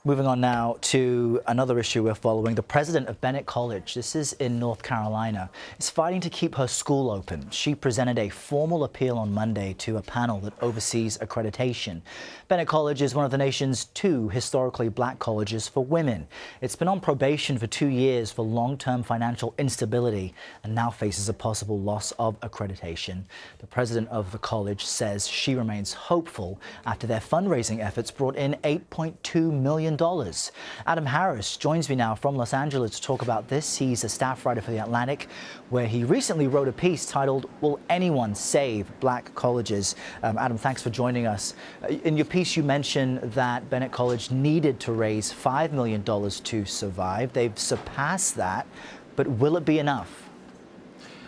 Moving on now to another issue we're following. The president of Bennett College, this is in North Carolina, is fighting to keep her school open. She presented a formal appeal on Monday to a panel that oversees accreditation. Bennett College is one of the nation's 2 historically black colleges for women. It's been on probation for 2 years for long-term financial instability and now faces a possible loss of accreditation. The president of the college says she remains hopeful after their fundraising efforts brought in $8.2 million. Adam Harris joins me now from Los Angeles to talk about this. He's a staff writer for The Atlantic, where he recently wrote a piece titled, "Will Anyone Save Black Colleges?" Adam, thanks for joining us. In your piece, you mentioned that Bennett College needed to raise $5 million to survive. They've surpassed that, but will it be enough?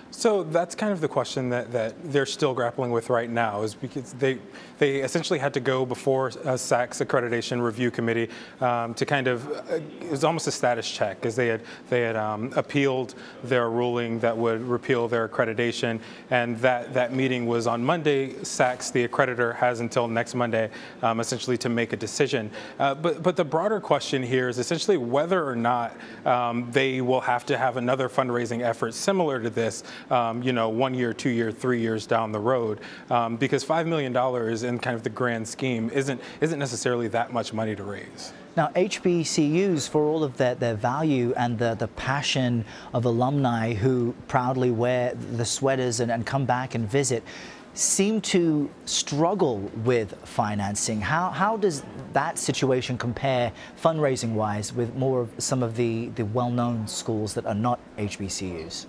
So that's kind of the question that they're still grappling with right now, is because they essentially had to go before SAC's accreditation review committee to kind of, it was almost a status check, because they had appealed their ruling that would repeal their accreditation, and that meeting was on Monday. SAC's, the accreditor, has until next Monday essentially to make a decision. But the broader question here is essentially whether or not they will have to have another fundraising effort similar to this, 1 year, 2 year, 3 years down the road, because $5 million in kind of the grand scheme isn't necessarily that much money to raise. Now, HBCUs, for all of their value and the passion of alumni who proudly wear the sweaters and come back and visit, seem to struggle with financing. How does that situation compare fundraising-wise with more of some of the well-known schools that are not HBCUs?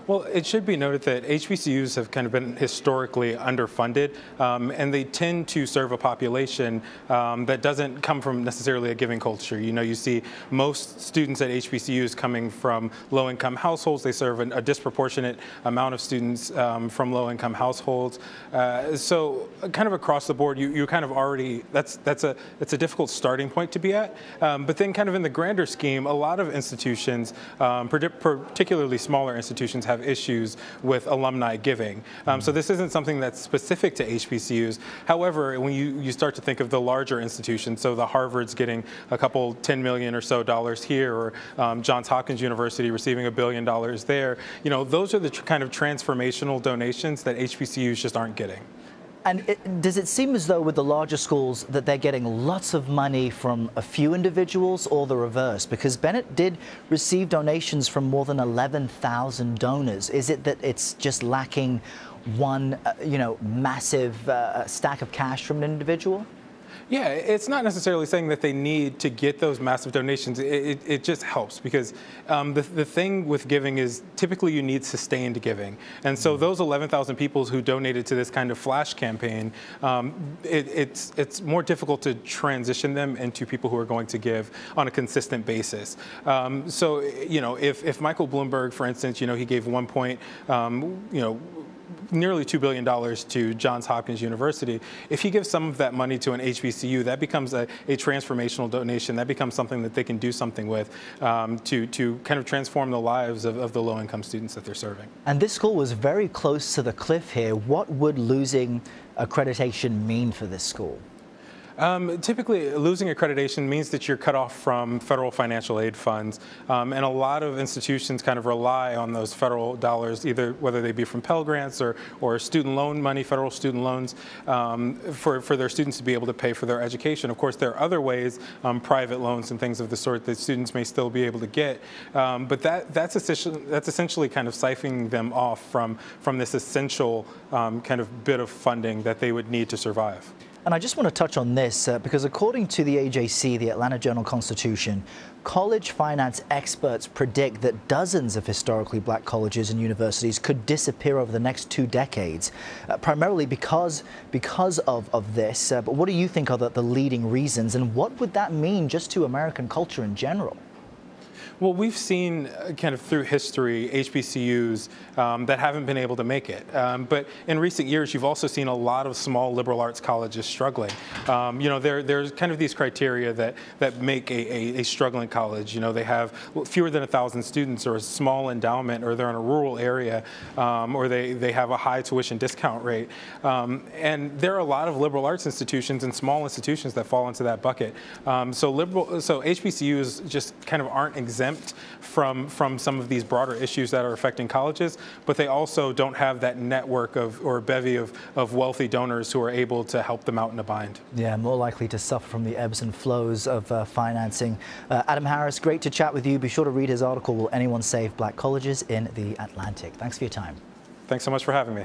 Well, it should be noted that HBCUs have kind of been historically underfunded, and they tend to serve a population that doesn't come from necessarily a giving culture. You see most students at HBCUs coming from low-income households. They serve a disproportionate amount of students from low-income households. So kind of across the board, you kind of already, that's a difficult starting point to be at. But then kind of in the grander scheme, a lot of institutions, particularly smaller institutions, have issues with alumni giving. So this isn't something that's specific to HBCUs. However, when you start to think of the larger institutions, so the Harvard's getting a couple $10 million or so here, or Johns Hopkins University receiving $1 billion there, those are the kind of transformational donations that HBCUs just aren't getting. And does it seem as though with the larger schools that they're getting lots of money from a few individuals, or the reverse? Because Bennett did receive donations from more than 11,000 donors. Is it that it's just lacking one, massive stack of cash from an individual? Yeah, it's not necessarily saying that they need to get those massive donations. It just helps, because the thing with giving is typically you need sustained giving. And so those 11,000 people who donated to this kind of flash campaign, it's more difficult to transition them into people who are going to give on a consistent basis. So, if Michael Bloomberg, for instance, he gave nearly $2 billion to Johns Hopkins University. If he gives some of that money to an HBCU, that becomes a transformational donation. That becomes something that they can do something with to kind of transform the lives of the low-income students that they're serving. And this school was very close to the cliff here. What would losing accreditation mean for this school? Typically, losing accreditation means that you're cut off from federal financial aid funds, and a lot of institutions kind of rely on those federal dollars, either whether they be from Pell Grants or student loan money, federal student loans, for their students to be able to pay for their education. Of course, there are other ways, private loans and things of the sort, that students may still be able to get, but that's essentially kind of siphoning them off from this essential kind of bit of funding that they would need to survive. And I just want to touch on this because according to the AJC, the Atlanta Journal-Constitution, college finance experts predict that dozens of historically black colleges and universities could disappear over the next 2 decades, primarily because of this. But what do you think are the leading reasons, and what would that mean just to American culture in general? Well, we've seen kind of through history HBCUs that haven't been able to make it. But in recent years, you've also seen a lot of small liberal arts colleges struggling. There's kind of these criteria that make a struggling college. They have fewer than 1,000 students, or a small endowment, or they're in a rural area, or they have a high tuition discount rate. And there are a lot of liberal arts institutions and small institutions that fall into that bucket. So HBCUs just kind of aren't exempt from some of these broader issues that are affecting colleges, but they also don't have that network or bevy of wealthy donors who are able to help them out in a bind. Yeah, more likely to suffer from the ebbs and flows of financing. Adam Harris, great to chat with you. Be sure to read his article, Will Anyone Save Black Colleges, in The Atlantic. Thanks for your time. Thanks so much for having me.